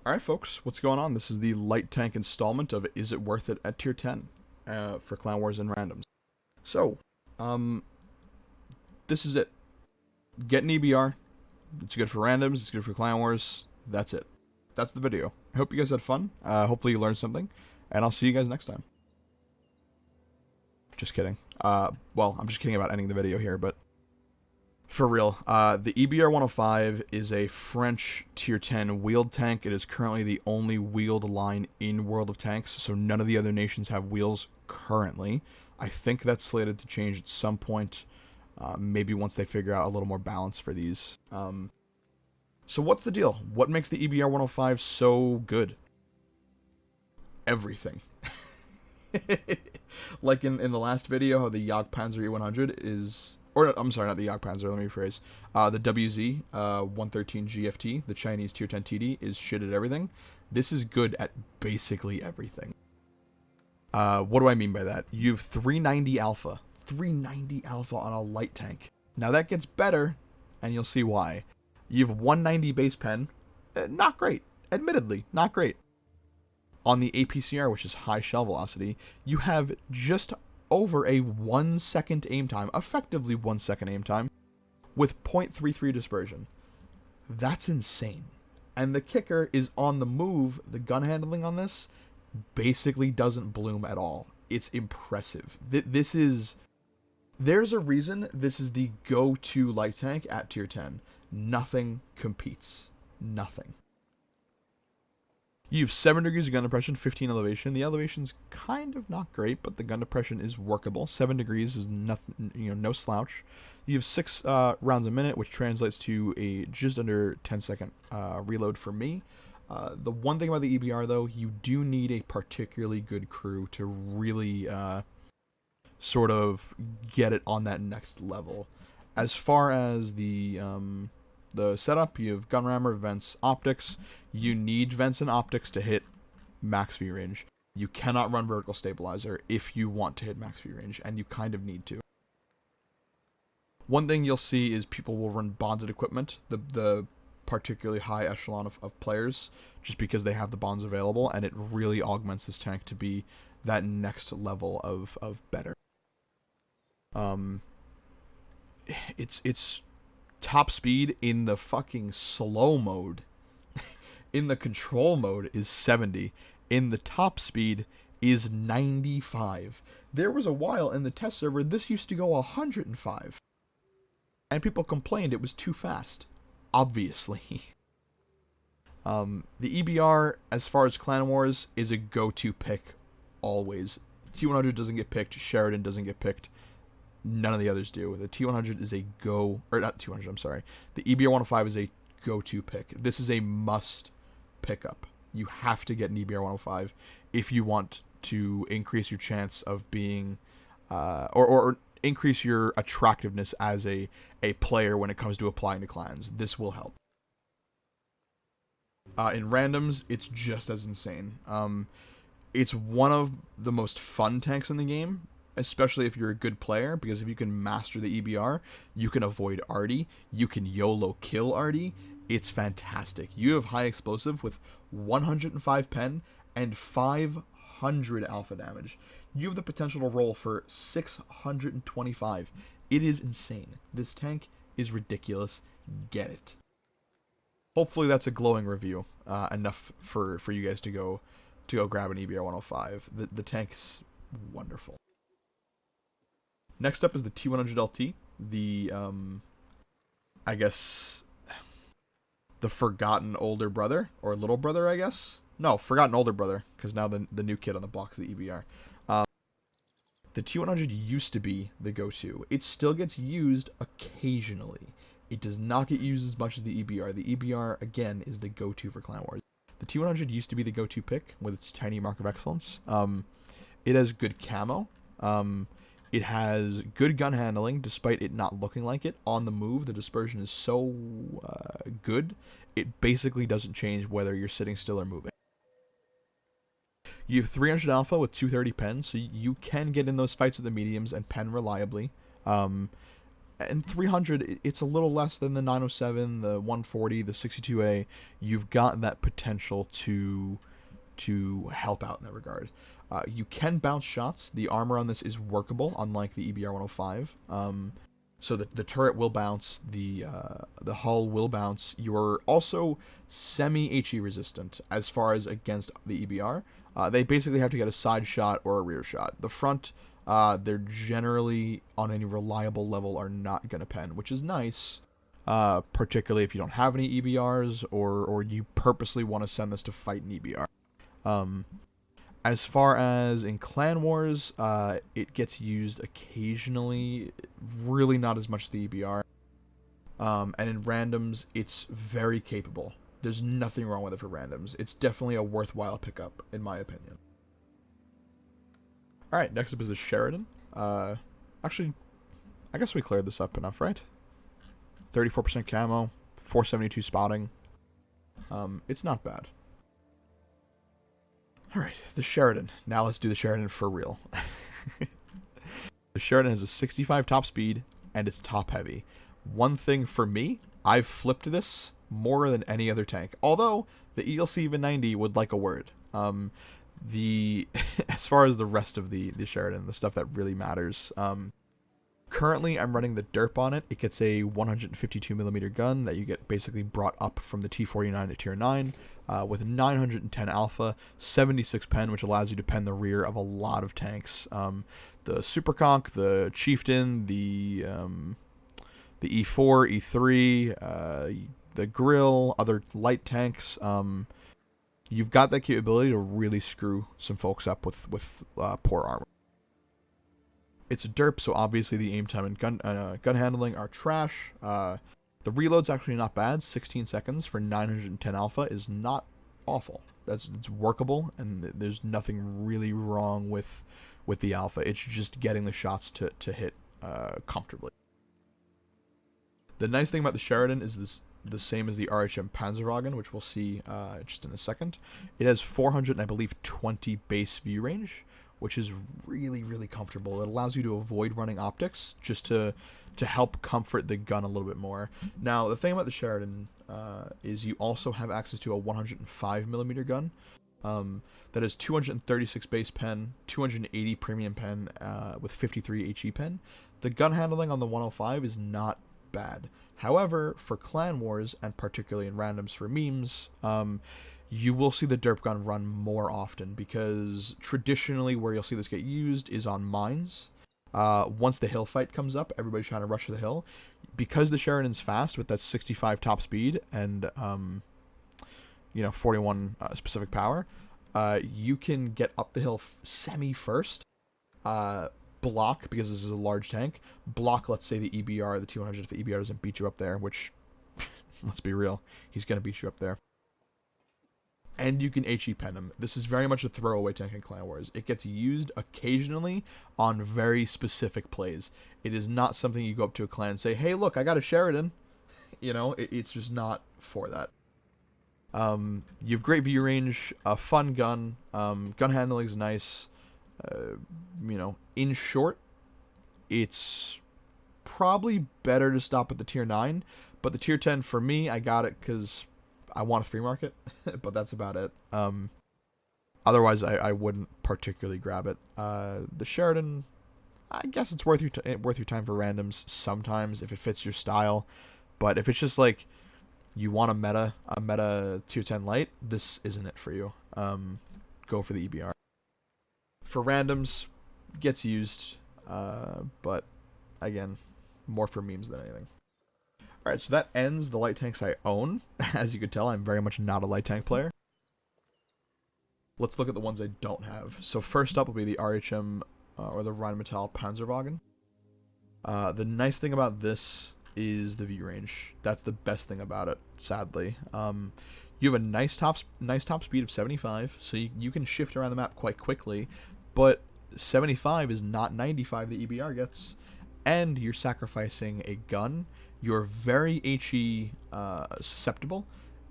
Alright folks, what's going on? This is the light tank installment of Is It Worth It at tier 10 for Clan Wars and Randoms. So, this is it. Get an EBR. It's good for randoms, it's good for Clan Wars. That's it. That's the video. I hope you guys had fun. Hopefully you learned something. And I'll see you guys next time. Just kidding. Well, I'm just kidding about ending the video here, but for real, the EBR 105 is a French tier 10 wheeled tank. It is currently the only wheeled line in World of Tanks, so none of the other nations have wheels currently. I think that's slated to change at some point, maybe once they figure out a little more balance for these. So what's the deal? What makes the EBR 105 so good? Everything. Like in the last video, how the Jagdpanzer E100 is... Or, I'm sorry, not the Jagdpanzer, let me rephrase. The WZ 113 GFT, the Chinese tier 10 TD, is shit at everything. This is good at basically everything. What do I mean by that? You have 390 alpha. 390 alpha on a light tank. Now that gets better, and you'll see why. You have 190 base pen. Not great. Admittedly, not great. On the APCR, which is high shell velocity, you have just over a 1 second aim time, effectively 1 second aim time, with 0.33 dispersion. That's insane. And the kicker is on the move, the gun handling on this basically doesn't bloom at all. It's impressive. There's a reason this is the go-to light tank at tier 10. Nothing competes. Nothing. You have 7 degrees of gun depression, 15 elevation. The elevation's kind of not great, but the gun depression is workable. 7 degrees is nothing, no slouch. You have 6 rounds a minute, which translates to a just under 10-second reload for me. The one thing about the EBR, though, you do need a particularly good crew to really sort of get it on that next level. As far as the setup, you have gun rammer, vents, optics. You need vents and optics to hit max V range. You cannot run vertical stabilizer if you want to hit max V range, and you kind of need to. One thing you'll see is people will run bonded equipment, the particularly high echelon of players, just because they have the bonds available, and it really augments this tank to be that next level of better. It's top speed in the fucking slow mode. In the control mode is 70. In the top speed is 95. There was a while in the test server this used to go 105. And people complained it was too fast. Obviously. The EBR, as far as Clan Wars, is a go-to pick always. T100 doesn't get picked. Sheridan doesn't get picked. None of the others do. The T100 is a go... Or not T100, I'm sorry. The EBR 105 is a go-to pick. This is a must pickup. You have to get an EBR 105 if you want to increase your chance of being... or increase your attractiveness as a player when it comes to applying to clans. This will help. In randoms, it's just as insane. It's one of the most fun tanks in the game, especially if you're a good player, because if you can master the EBR, you can avoid Artie, you can YOLO kill Artie. It's fantastic. You have high explosive with 105 pen and 500 alpha damage. You have the potential to roll for 625. It is insane. This tank is ridiculous. Get it. Hopefully that's a glowing review, enough for you guys to go grab an EBR 105. The tank's wonderful. Next up is the T100 LT, the I guess the forgotten older brother, or little brother, I guess. No, forgotten older brother, because now the new kid on the block is the EBR. The T100 used to be the go-to. It still gets used occasionally. It does not get used as much as the EBR. The EBR, again, is the go-to for Clan Wars. The T100 used to be the go-to pick with its tiny mark of excellence. It has good camo. It has good gun handling, despite it not looking like it. On the move, the dispersion is so good, it basically doesn't change whether you're sitting still or moving. You have 300 alpha with 230 pen, so you can get in those fights with the mediums and pen reliably. And 300, it's a little less than the 907, the 140, the 62A. You've got that potential to help out in that regard. You can bounce shots. The armor on this is workable, unlike the EBR 105. So the turret will bounce, the hull will bounce. You're also semi-HE resistant as far as against the EBR. They basically have to get a side shot or a rear shot. The front, they're generally on any reliable level are not going to pen, which is nice, particularly if you don't have any EBRs or you purposely want to send this to fight an EBR. As far as in Clan Wars, it gets used occasionally, really not as much as the EBR. And in randoms, it's very capable. There's nothing wrong with it for randoms. It's definitely a worthwhile pickup, in my opinion. Alright, next up is the Sheridan. Actually, I guess we cleared this up enough, right? 34% camo, 472 spotting. It's not bad. Alright, the Sheridan. Now let's do the Sheridan for real. The Sheridan has a 65 top speed, and it's top heavy. One thing for me, I've flipped this more than any other tank. Although, the ELC even 90 would like a word. As far as the rest of the Sheridan, the stuff that really matters, currently I'm running the derp on it. It gets a 152mm gun that you get basically brought up from the T49 to tier 9 with 910 alpha, 76 pen, which allows you to pen the rear of a lot of tanks. The Superconch, the Chieftain, the E4, E3, the Grill, other light tanks. You've got that capability to really screw some folks up with poor armor. It's a derp, so obviously the aim time and gun handling are trash. The reload's actually not bad. 16 seconds for 910 alpha is not awful. It's workable, and there's nothing really wrong with the alpha. It's just getting the shots to hit comfortably. The nice thing about the Sheridan is the same as the RHM Panzerwagen, which we'll see just in a second. It has 400 and I believe 20 base view range, which is really, really comfortable. It allows you to avoid running optics just to help comfort the gun a little bit more. Now, the thing about the Sheridan is you also have access to a 105mm gun that has 236 base pen, 280 premium pen with 53 HE pen. The gun handling on the 105 is not bad. However, for Clan Wars, and particularly in randoms for memes, you will see the derp gun run more often, because traditionally where you'll see this get used is on mines. Once the hill fight comes up, everybody's trying to rush to the hill. Because the Sheridan's fast with that 65 top speed and 41 specific power, you can get up the hill semi-first, block, because this is a large tank, block, let's say, the EBR, the 200, if the EBR doesn't beat you up there, which, let's be real, he's going to beat you up there. And you can HE pen him. This is very much a throwaway tank in Clan Wars. It gets used occasionally on very specific plays. It is not something you go up to a clan and say, hey, look, I got a Sheridan. It's just not for that. You have great view range, a fun gun, gun handling is nice. In short, it's probably better to stop at the tier 9, but the tier 10 for me, I got it because I want a free market, but that's about it. Otherwise, I wouldn't particularly grab it. The Sheridan, I guess it's worth your time for randoms sometimes if it fits your style, but if it's just like you want a meta tier 10 light, this isn't it for you. Go for the EBR. For randoms, gets used, but again, more for memes than anything. Alright, so that ends the light tanks I own. As you can tell, I'm very much not a light tank player. Let's look at the ones I don't have. So first up will be the RHM, or the Rheinmetall Panzerwagen. The nice thing about this is the view range. That's the best thing about it, sadly. You have a nice top speed of 75, so you can shift around the map quite quickly, but 75 is not 95 the EBR gets, and you're sacrificing a gun. You're very HE susceptible.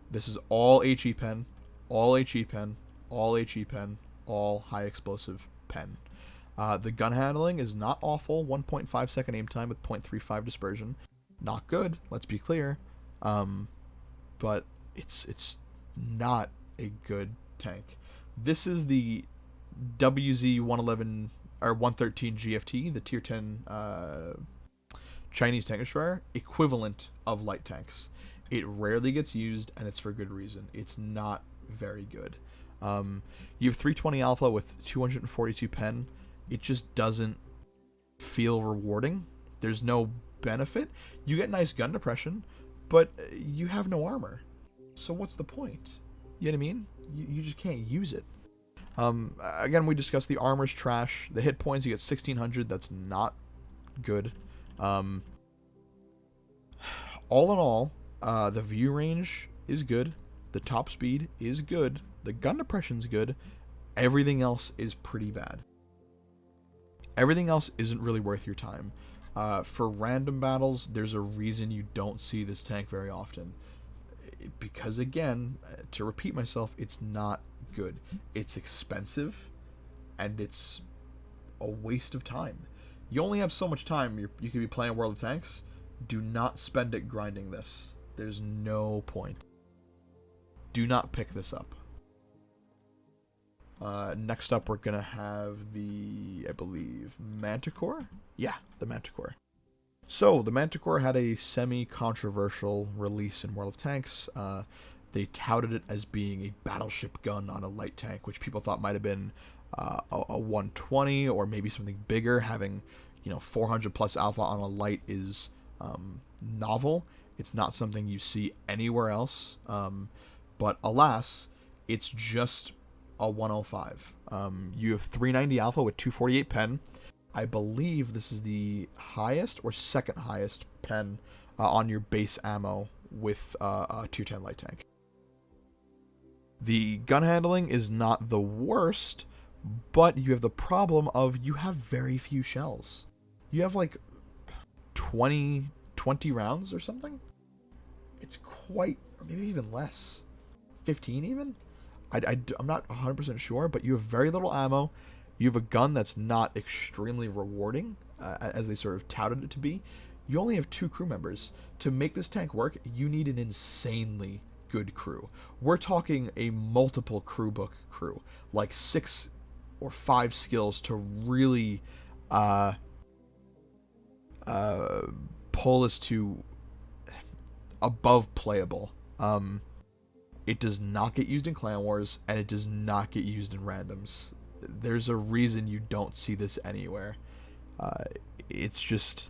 This is all HE pen, all HE pen, all HE pen, all high explosive pen. The gun handling is not awful. 1.5 second aim time with 0.35 dispersion. Not good. Let's be clear. But it's not a good tank. This is the WZ 111 or 113 GFT, the tier 10 Chinese tank destroyer, equivalent of light tanks. It rarely gets used, and it's for good reason. It's not very good. You have 320 alpha with 242 pen. It just doesn't feel rewarding. There's no benefit. You get nice gun depression, but you have no armor. So what's the point? You know what I mean? You just can't use it. Again, we discussed the armor's trash. The hit points, you get 1600. That's not good. All in all, the view range is good. The top speed is good. The gun depression's good. Everything else is pretty bad. Everything else isn't really worth your time. For random battles, there's a reason you don't see this tank very often. Because again, to repeat myself, it's not good. It's expensive, and it's a waste of time. You only have so much time. You could be playing World of Tanks. Do not spend it grinding this. There's no point. Do not pick this up. Next up, we're going to have the, I believe, Manticore? Yeah, the Manticore. So, the Manticore had a semi-controversial release in World of Tanks. They touted it as being a battleship gun on a light tank, which people thought might have been a 120 or maybe something bigger. Having, 400 plus alpha on a light is novel. It's not something you see anywhere else. But alas, it's just a 105. You have 390 alpha with 248 pen. I believe this is the highest or second highest pen on your base ammo with a tier 10 light tank. The gun handling is not the worst, but you have the problem of you have very few shells. You have like 20 rounds or something? It's quite, or maybe even less. 15 even? I'm not 100% sure, but you have very little ammo. You have a gun that's not extremely rewarding, as they sort of touted it to be. You only have 2 crew members. To make this tank work, you need an insanely good crew. We're talking a multiple crew book crew, like 6 or 5 skills to really pull us to above playable. It does not get used in Clan Wars, and it does not get used in randoms. There's a reason you don't see this anywhere. It's just,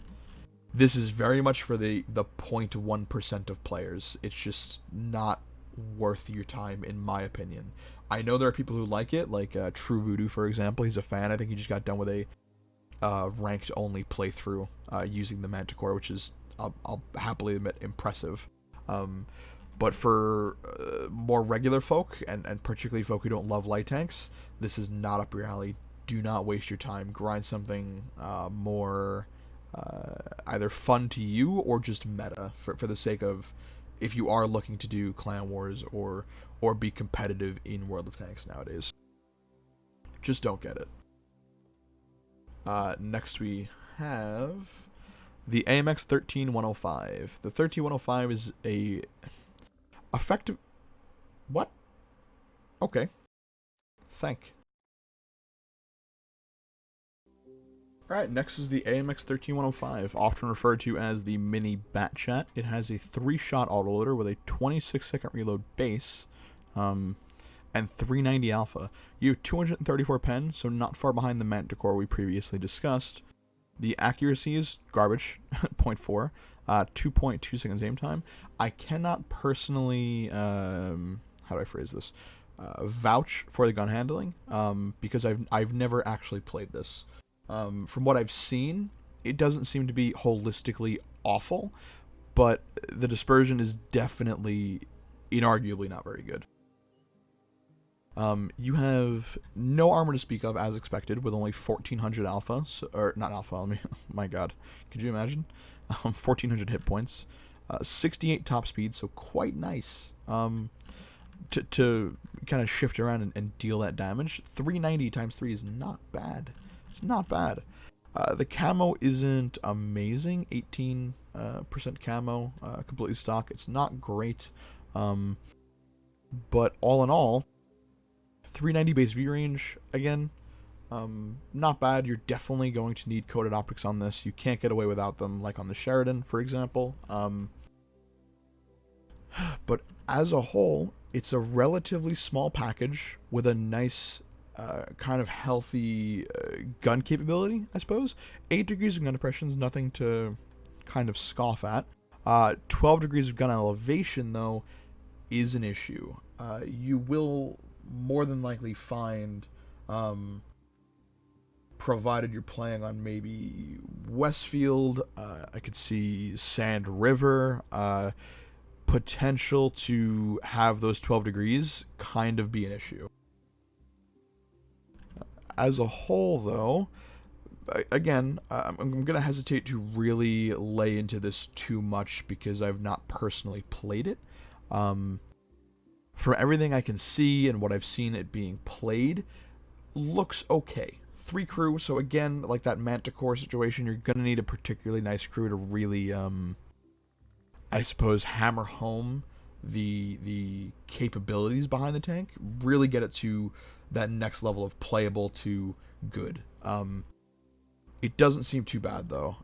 this is very much for the 0.1% of players. It's just not worth your time, in my opinion. I know there are people who like it, like True Voodoo, for example. He's a fan. I think he just got done with a ranked only playthrough using the Manticore, which is, I'll happily admit, impressive. But for more regular folk, and particularly folk who don't love light tanks, this is not up your alley. Do not waste your time. Grind something more either fun to you or just meta, for the sake of, if you are looking to do Clan Wars or be competitive in World of Tanks nowadays. Just don't get it. Next we have the AMX 13105. The 13105 is a effective... What? Okay. Thank. Alright, next is the AMX 13105, often referred to as the MiniBatjet. It has a 3-shot autoloader with a 26-second reload base, and 390 alpha. You have 234 pen, so not far behind the Manticore we previously discussed. The accuracy is garbage, 0.4, 2.2 seconds aim time. I cannot personally, how do I phrase this, vouch for the gun handling, because I've never actually played this. From what I've seen, it doesn't seem to be holistically awful, but the dispersion is definitely, inarguably not very good. You have no armor to speak of, as expected, with only 1400 alpha, or not alpha, my god, could you imagine? 1400 hit points, 68 top speed, so quite nice, to kind of shift around and deal that damage. 390 times 3 is not bad. It's not bad. The camo isn't amazing. 18% camo, completely stock. It's not great. But all in all, 390 base V range, again, not bad. You're definitely going to need coated optics on this. You can't get away without them, like on the Sheridan, for example. But as a whole, it's a relatively small package with a nice, kind of healthy gun capability, I suppose. 8 degrees of gun depression is nothing to kind of scoff at. 12 degrees of gun elevation, though, is an issue. You will more than likely find, provided you're playing on maybe Westfield, I could see Sand River, potential to have those 12 degrees kind of be an issue. As a whole, though, again, I'm going to hesitate to really lay into this too much because I've not personally played it. From everything I can see and what I've seen it being played, looks okay. 3 crew, so again, like that Manticore situation, you're going to need a particularly nice crew to really, I suppose, hammer home the capabilities behind the tank, really get it to that next level of playable to good. It doesn't seem too bad, though,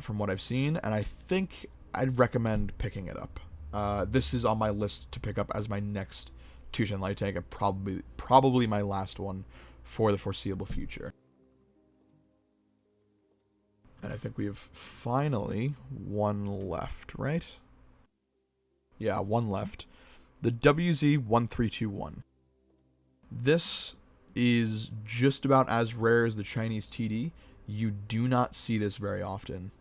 from what I've seen, and I think I'd recommend picking it up. This is on my list to pick up as my next 210 light tank, and probably my last one for the foreseeable future. And I think we have finally one left, right? Yeah, one left. The WZ-1321. This is just about as rare as the Chinese TD. You do not see this very often.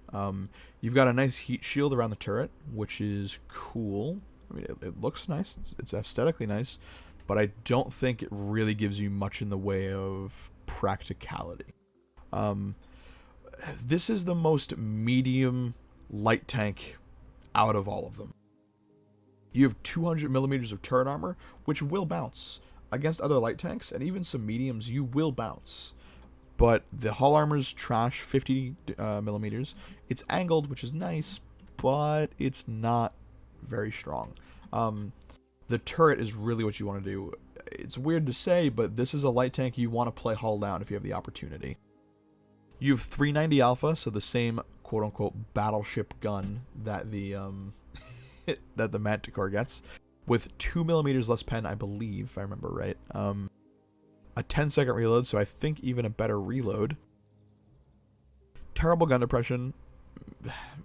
You've got a nice heat shield around the turret, which is cool. I mean, it looks nice. It's aesthetically nice, but I don't think it really gives you much in the way of practicality. This is the most medium light tank out of all of them. You have 200 millimeters of turret armor, which will bounce. Against other light tanks, and even some mediums, you will bounce. But the hull armor's trash, 50 millimeters. It's angled, which is nice, but it's not very strong. The turret is really what you want to do. It's weird to say, but this is a light tank you want to play hull down if you have the opportunity. You have 390 alpha, so the same quote-unquote battleship gun that the that the Manticore gets, with 2 millimeters less pen, I believe, if I remember right. A 10-second reload, so I think even a better reload. Terrible gun depression.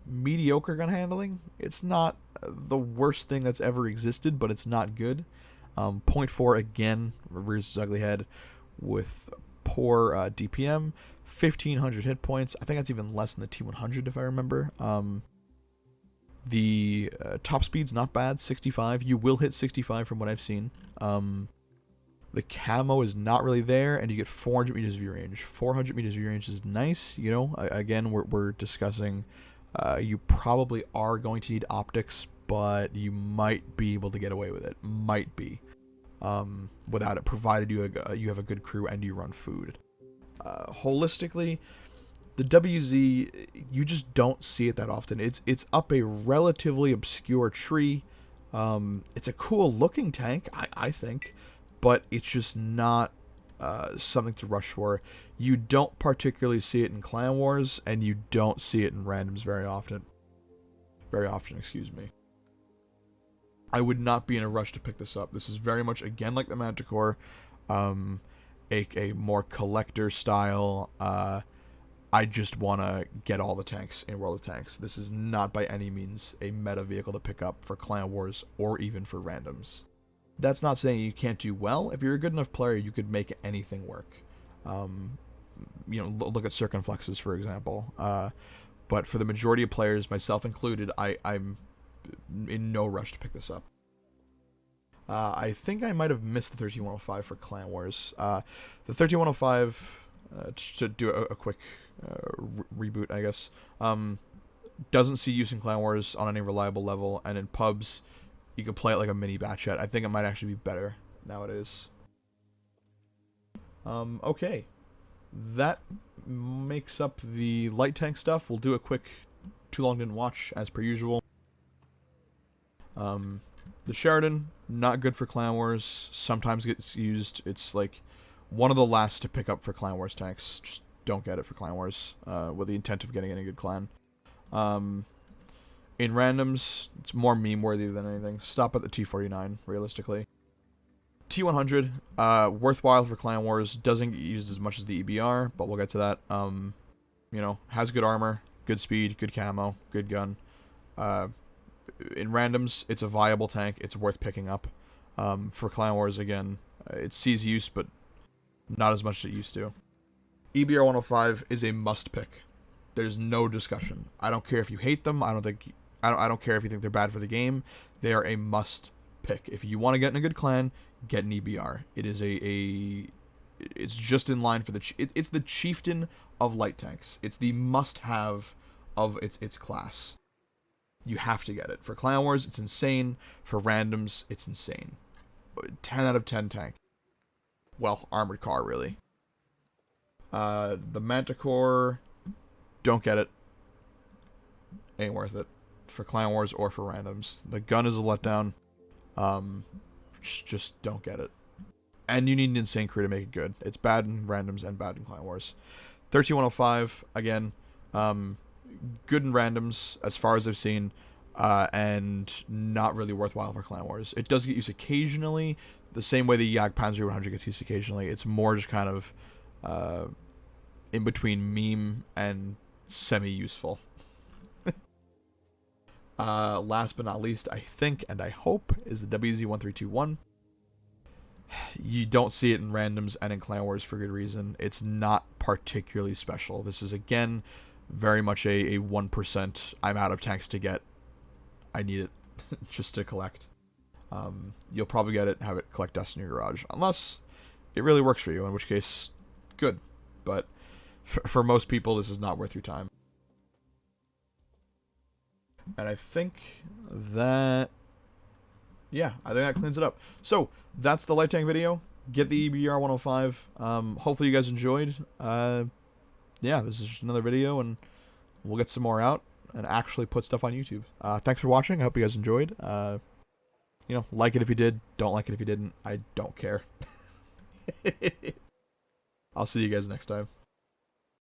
Mediocre gun handling. It's not the worst thing that's ever existed, but it's not good. 0.4 again, rears its ugly head with poor DPM. 1,500 hit points. I think that's even less than the T100 if I remember. The top speed's not bad, 65. You will hit 65 from what I've seen. The camo is not really there, and you get 400 meters of view range. 400 meters of view range is nice. You know, again, we're discussing you probably are going to need optics, but you might be able to get away with it. Might be. Without it, provided you have a good crew and you run food. Holistically, the WZ, you just don't see it that often. It's up a relatively obscure tree. It's a cool looking tank, I think, but it's just not something to rush for. You don't particularly see it in Clan Wars, and you don't see it in randoms very often. Excuse me. I would not be in a rush to pick this up. This is very much, again, like the Manticore, a more collector style. I just want to get all the tanks in World of Tanks. This is not by any means a meta vehicle to pick up for Clan Wars or even for randoms. That's not saying you can't do well. If you're a good enough player, you could make anything work. You know, look at circumflexes, for example. But for the majority of players, myself included, I'm in no rush to pick this up. I think I might have missed the 13105 for Clan Wars. The 13105, to do a quick reboot, I guess, doesn't see use in Clan Wars on any reliable level, and in pubs, you can play it like a MiniBatjet. I think it might actually be better nowadays. Okay. that makes up the light tank stuff. We'll do a quick too long didn't watch as per usual. The Sheridan, not good for Clan Wars. Sometimes gets used. It's like one of the last to pick up for Clan Wars tanks. Just don't get it for Clan Wars with the intent of getting any good clan. In randoms, it's more meme worthy than anything. Stop at the T49, realistically. T100, worthwhile for Clan Wars. Doesn't get used as much as the EBR, but we'll get to that. You know, has good armor, good speed, good camo, good gun. In randoms, it's a viable tank. It's worth picking up. For Clan Wars, again, it sees use, but not as much as it used to. EBR 105 is a must pick. There's no discussion. I don't care if you hate them. I don't care if you think they're bad for the game. They are a must pick. If you want to get in a good clan, get an EBR. It is it's just in line for it's the chieftain of light tanks. It's the must-have of its class. You have to get it. For Clan Wars, it's insane. For randoms, it's insane. 10 out of 10 tank. Well, armored car, really. The Manticore, don't get it. Ain't worth it. For Clan Wars or for randoms. The gun is a letdown. Just don't get it. And you need an insane crew to make it good. It's bad in randoms and bad in Clan Wars. 13105, again, good in randoms as far as I've seen, and not really worthwhile for Clan Wars. It does get used occasionally, the same way the Jagdpanzer 100 gets used occasionally. It's more just kind of in between meme and semi-useful. Last but not least, I think and I hope, is the WZ1321. You don't see it in randoms and in Clan Wars for good reason. It's not particularly special. This is, again, very much a 1%. I'm out of tanks to get. I need it just to collect. You'll probably get it, have it collect dust in your garage. Unless it really works for you, in which case, good. But for most people, this is not worth your time. And I think that... yeah, I think that cleans it up. So, that's the light tank video. Get the EBR 105. Hopefully you guys enjoyed. Yeah, this is just another video, and we'll get some more out and actually put stuff on YouTube. Thanks for watching. I hope you guys enjoyed. You know, like it if you did. Don't like it if you didn't. I don't care. I'll see you guys next time.